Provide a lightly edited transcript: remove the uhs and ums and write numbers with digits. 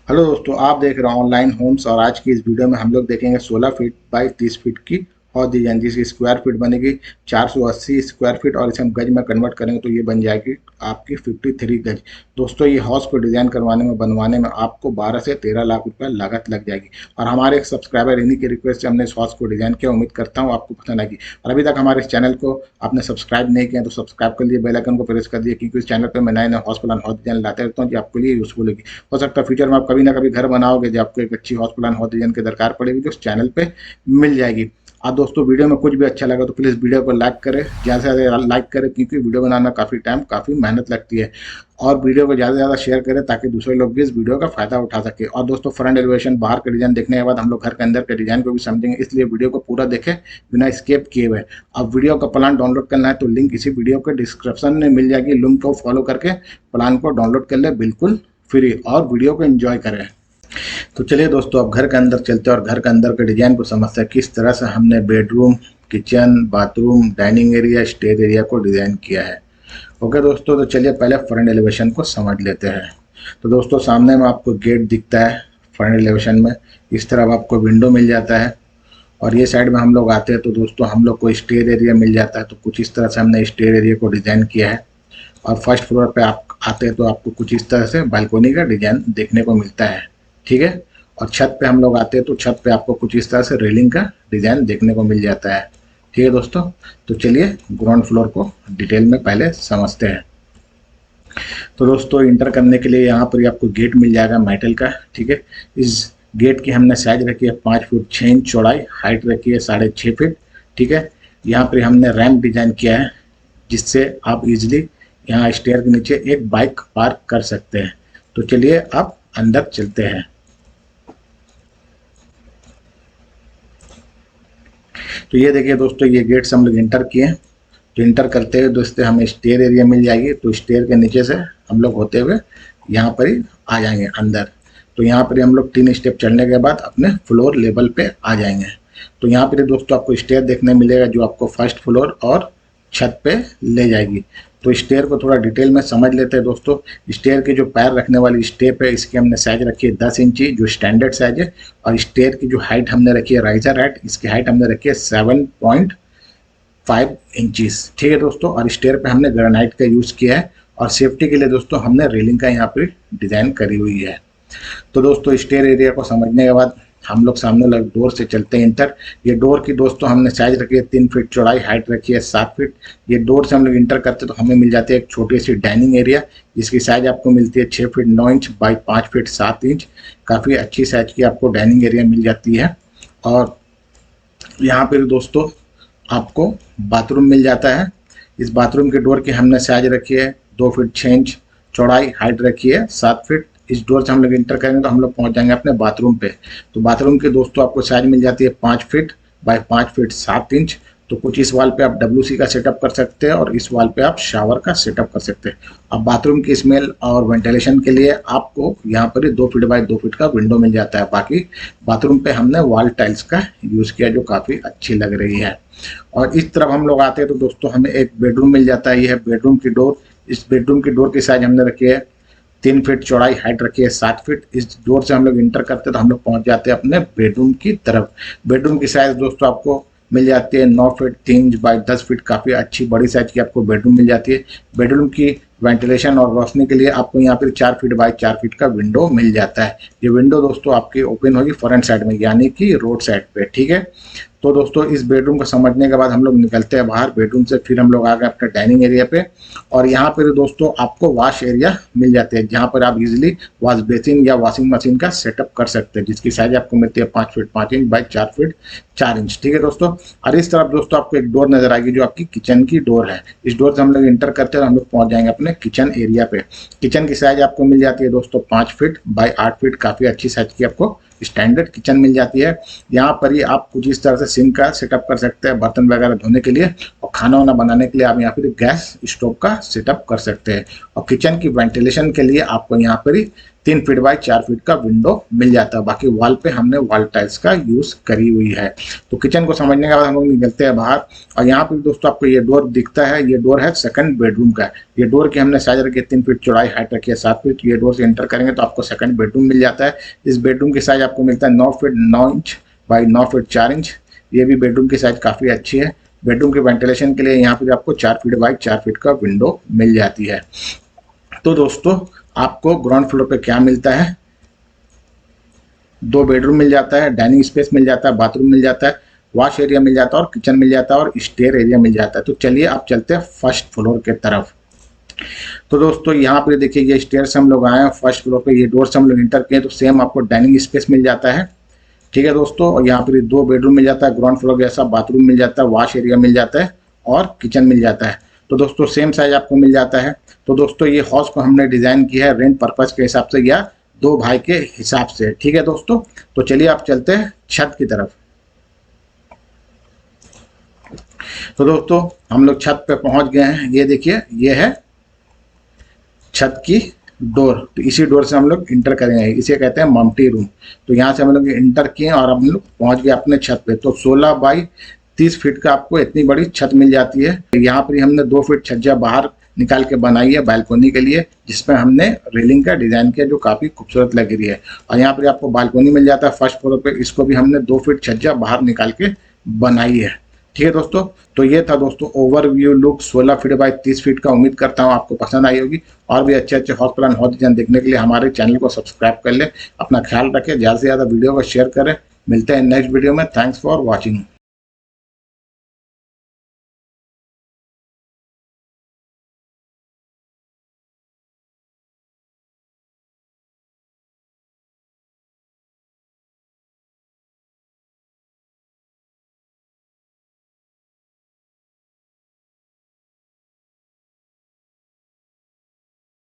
Hello दोस्तों, आप देख रहे हैं ऑनलाइन होम्स और आज की इस वीडियो में हम लोग देखेंगे 16 फीट बाई 30 फीट की हाउस डिजाइन, जिसकी स्क्वायर फीट बनेगी 480 स्क्वायर फीट और इसे हम गज में कन्वर्ट करेंगे तो ये बन जाएगी आपकी 53 गज। दोस्तों, ये हाउस को डिज़ाइन करवाने में बनवाने में आपको 12 से 13 लाख रुपए लागत लग जाएगी। और हमारे एक सब्सक्राइबर इन्हीं की रिक्वेस्ट से हमने इस हाउस को डिज़ाइन किया। उम्मीद करता हूँ आपको पसंद आएगी। और अभी तक हमारे इस चैनल को आपने सब्सक्राइब नहीं किया तो सब्सक्राइब कर लिए, बेल आइकन को प्रेस कर दिए, क्योंकि इस चैनल पर मैं नए नए हाउस प्लान हाउस डिजाइन लाते रहता हूँ जो आपके लिए यूजफुल होगी। हो सकता है फ्यूचर में आप कभी ना कभी घर बनाओगे जो आपको एक अच्छी हाउस प्लान हाउस डिजाइन की दरकार पड़ेगी जो उस चैनल पे मिल जाएगी। आप दोस्तों, वीडियो में कुछ भी अच्छा लगा तो प्लीज़ वीडियो को लाइक करें, ज़्यादा से ज़्यादा लाइक करें, क्योंकि वीडियो बनाना काफ़ी टाइम काफ़ी मेहनत लगती है। और वीडियो को ज़्यादा से ज़्यादा शेयर करें ताकि दूसरे लोग भी इस वीडियो का फायदा उठा सके। और दोस्तों, फ्रंट एलिवेशन बाहर का डिजाइन देखने के बाद हम लोग घर के अंदर के डिजाइन को भी समझेंगे, इसलिए वीडियो को पूरा देखें बिना स्किप किए हुए। अब वीडियो का प्लान डाउनलोड करना है तो लिंक इसी वीडियो के डिस्क्रिप्शन में मिल जाएगी। लिंक को फॉलो करके प्लान को डाउनलोड कर ले बिल्कुल फ्री, और वीडियो को एंजॉय करें। तो चलिए दोस्तों, अब घर के अंदर चलते हैं और घर के अंदर के डिजाइन को समझते हैं किस तरह से हमने bedroom, kitchen, bathroom, dining area, stage area को डिज़ाइन किया है। ओके दोस्तों, तो चलिए पहले फ्रंट एलिवेशन को समझ लेते हैं। तो दोस्तों, सामने में आपको गेट दिखता है फ्रंट एलिवेशन में। इस तरफ आपको विंडो मिल जाता है और ये साइड में हम लोग आते हैं तो दोस्तों हम लोग को स्टेज एरिया मिल जाता है। तो कुछ इस तरह से हमने स्टेज एरिया को डिज़ाइन किया है। और फर्स्ट फ्लोर पे आप आते हैं तो आपको कुछ इस तरह से बालकोनी का डिज़ाइन देखने को मिलता है। ठीक है। और छत पे हम लोग आते हैं तो छत पे आपको कुछ इस तरह से रेलिंग का डिज़ाइन देखने को मिल जाता है। ठीक है दोस्तों, तो चलिए ग्राउंड फ्लोर को डिटेल में पहले समझते हैं। तो दोस्तों, इंटर करने के लिए यहाँ पर ही आपको गेट मिल जाएगा मेटल का। ठीक है। इस गेट की हमने साइज रखी है 5 फुट 6 इंच चौड़ाई, हाइट रखी है 6.5 फीट। ठीक है। यहाँ पर हमने रैंप डिज़ाइन किया है जिससे आप इजीली यहाँ स्टेयर के नीचे एक बाइक पार्क कर सकते हैं। तो चलिए आप अंदर चलते हैं। तो ये देखिए दोस्तों, ये गेट से हम लोग इंटर किए। तो इंटर करते हुए दोस्तों हमें स्टेयर एरिया मिल जाएगी। तो स्टेयर के नीचे से हम लोग होते हुए यहाँ पर ही आ जाएंगे अंदर। तो यहाँ पर हम लोग 3 स्टेप चढ़ने के बाद अपने फ्लोर लेवल पे आ जाएंगे। तो यहाँ पर दोस्तों आपको स्टेयर देखने मिलेगा जो आपको फर्स्ट फ्लोर और छत पे ले जाएगी। तो स्टेयर को थोड़ा डिटेल में समझ लेते हैं दोस्तों। स्टेयर के जो पैर रखने वाली स्टेप है इसकी हमने साइज रखी है 10 इंची जो स्टैंडर्ड साइज है। और स्टेयर की जो हाइट हमने रखी है राइजर हाइट, इसकी हाइट हमने रखी है 7.5 इंचीज। ठीक है दोस्तों। और स्टेयर पे हमने ग्रेनाइट का यूज़ किया है और सेफ्टी के लिए दोस्तों हमने रेलिंग का यहाँ पर डिज़ाइन करी हुई है। तो दोस्तों, स्टेयर एरिया को समझने के बाद हम लोग सामने लग डोर से चलते हैं इंटर। ये डोर की दोस्तों हमने साइज रखी है 3 फीट चौड़ाई, हाइट रखी है 7 फीट। ये डोर से हम लोग इंटर करते तो हमें मिल जाती है एक छोटी सी डाइनिंग एरिया जिसकी साइज आपको मिलती है 6 feet 9 inch by 5 feet 7 inch. काफ़ी अच्छी साइज की आपको डाइनिंग एरिया मिल जाती है। और यहाँ पर दोस्तों आपको बाथरूम मिल जाता है। इस बाथरूम के डोर की हमने साइज रखी है 2 फीट 6 इंच चौड़ाई, हाइट रखी है 7 फीट। इस डोर से हम लोग इंटर करेंगे तो हम लोग पहुंच जाएंगे अपने बाथरूम पे। तो बाथरूम के दोस्तों आपको साइज मिल जाती है 5 फीट बाय 5 फीट 7 इंच। तो कुछ इस वाल पे आप WC का सेटअप कर सकते हैं और इस वाल पे आप शावर का सेटअप कर सकते हैं। अब बाथरूम की स्मेल और वेंटिलेशन के लिए आपको यहाँ पर ही 2 फीट बाय 2 फीट का विंडो मिल जाता है। बाकी बाथरूम पे हमने वॉल टाइल्स का यूज़ किया जो काफ़ी अच्छी लग रही है। और इस तरफ हम लोग आते हैं तो दोस्तों हमें एक बेडरूम मिल जाता है। यह है बेडरूम की डोर। इस बेडरूम की डोर की साइज हमने रखी है 3 फीट चौड़ाई, हाइट रखी है 7 फीट। इस डोर से हम लोग इंटर करते हैं तो हम लोग पहुंच जाते हैं अपने बेडरूम की तरफ। बेडरूम की साइज दोस्तों आपको मिल जाती है 9 फीट 3 इंच बाई 10 फीट। काफ़ी अच्छी बड़ी साइज की आपको बेडरूम मिल जाती है। बेडरूम की वेंटिलेशन और रोशनी के लिए आपको यहाँ पर 4 फीट बाई 4 फीट का विंडो मिल जाता है। ये विंडो दोस्तों आपकी ओपन होगी फ्रंट साइड में, यानी कि रोड साइड पे। ठीक है। तो दोस्तों, इस बेडरूम को समझने के बाद हम लोग निकलते हैं बाहर बेडरूम से। फिर हम लोग आ गए अपने डाइनिंग एरिया पे। और यहाँ पर दोस्तों आपको वॉश एरिया मिल जाते हैं जहाँ पर आप इजीली वॉश बेसिन या वॉशिंग मशीन का सेटअप कर सकते हैं, जिसकी साइज आपको मिलती है 5 feet 5 inch by 4 feet 4 inch. ठीक है दोस्तों। और इस तरफ दोस्तों आपको एक डोर नजर आएगी जो आपकी किचन की डोर है। इस डोर से हम लोग इंटर करते हैं और हम लोग पहुंच जाएंगे अपने किचन एरिया पे। किचन की साइज आपको मिल जाती है दोस्तों 5 फीट बाई 8 फीट। काफ़ी अच्छी साइज की आपको स्टैंडर्ड किचन मिल जाती है। यहाँ पर ही आप कुछ इस तरह से सिंक का सेटअप कर सकते हैं बर्तन वगैरह धोने के लिए, और खाना वाना बनाने के लिए आप यहाँ पर गैस स्टोव का सेटअप कर सकते हैं। और किचन की वेंटिलेशन के लिए आपको यहाँ पर ही 3 फीट बाई 4 फीट का विंडो मिल जाता है। बाकी वॉल पे हमने वॉल टाइल्स का यूज करी हुई है। तो किचन को समझने के बाद हम लोग निकलते हैं बाहर, और यहाँ पे दोस्तों आपको ये डोर दिखता है, ये डोर है सेकंड बेडरूम का। ये डोर की हमने साइज रखी है 3 फीट चौड़ाई, हाइट रखी है 7 फीट। ये डोर से एंटर करेंगे तो आपको सेकंड बेडरूम मिल जाता है। इस बेडरूम की साइज आपको मिलता है 9 feet 9 inch by 9 feet 4 inch. ये भी बेडरूम की साइज काफ़ी अच्छी है। बेडरूम के वेंटिलेशन के लिए यहाँ पे आपको 4 फीट बाई 4 फीट का विंडो मिल जाती है। तो दोस्तों आपको ग्राउंड फ्लोर पे क्या मिलता है, 2 बेडरूम मिल जाता है, डाइनिंग स्पेस मिल जाता है, बाथरूम मिल जाता है, वॉश एरिया मिल जाता है और किचन मिल जाता है और स्टेयर एरिया मिल जाता है। तो चलिए आप चलते हैं फर्स्ट फ्लोर के तरफ। तो दोस्तों यहाँ पे देखिए ये स्टेयर से हम लोग आए हैं फर्स्ट फ्लोर पे, ये डोर से हम लोग इंटर किए तो सेम आपको डाइनिंग स्पेस मिल जाता है। ठीक है दोस्तों, और यहाँ पर 2 बेडरूम मिल जाता है, ग्राउंड फ्लोर जैसा बाथरूम मिल जाता है, वॉश एरिया मिल जाता है और किचन मिल जाता है। तो दोस्तों सेम साइज आपको मिल जाता है। तो दोस्तों ये हाउस को हमने डिजाइन किया है रेंट पर्पज के हिसाब से या 2 भाई के हिसाब से। ठीक है दोस्तों, तो चलिए आप चलते हैं छत की तरफ। तो दोस्तों हम लोग छत पे पहुंच गए हैं। ये देखिए ये है छत की डोर। तो इसी डोर से हम लोग इंटर करेंगे, इसे कहते हैं मम्टी रूम। तो यहाँ से हम लोग इंटर किए और हम लोग पहुंच गए अपने छत पे। तो 16 बाई 30 फीट का आपको इतनी बड़ी छत मिल जाती है। यहाँ पर हमने 2 फीट छज्जा बाहर निकाल के बनाई है बालकोनी के लिए, जिसमें हमने रेलिंग का डिजाइन किया जो काफी खूबसूरत लग रही है। और यहाँ पर आपको बालकोनी मिल जाता है फर्स्ट फ्लोर पे, इसको भी हमने 2 फीट छज्जा बाहर निकाल के बनाई है। ठीक है दोस्तों, तो ये था दोस्तों overview look 16 feet by 30 feet का। उम्मीद करता हूँ आपको पसंद आई होगी। और भी अच्छे अच्छे हाउस प्लान हाउस डिजाइन देखने के लिए हमारे चैनल को सब्सक्राइब कर ले। अपना ख्याल रखें, ज़्यादा से ज़्यादा वीडियो को शेयर करें। मिलते हैं नेक्स्ट वीडियो में। Thanks for watching.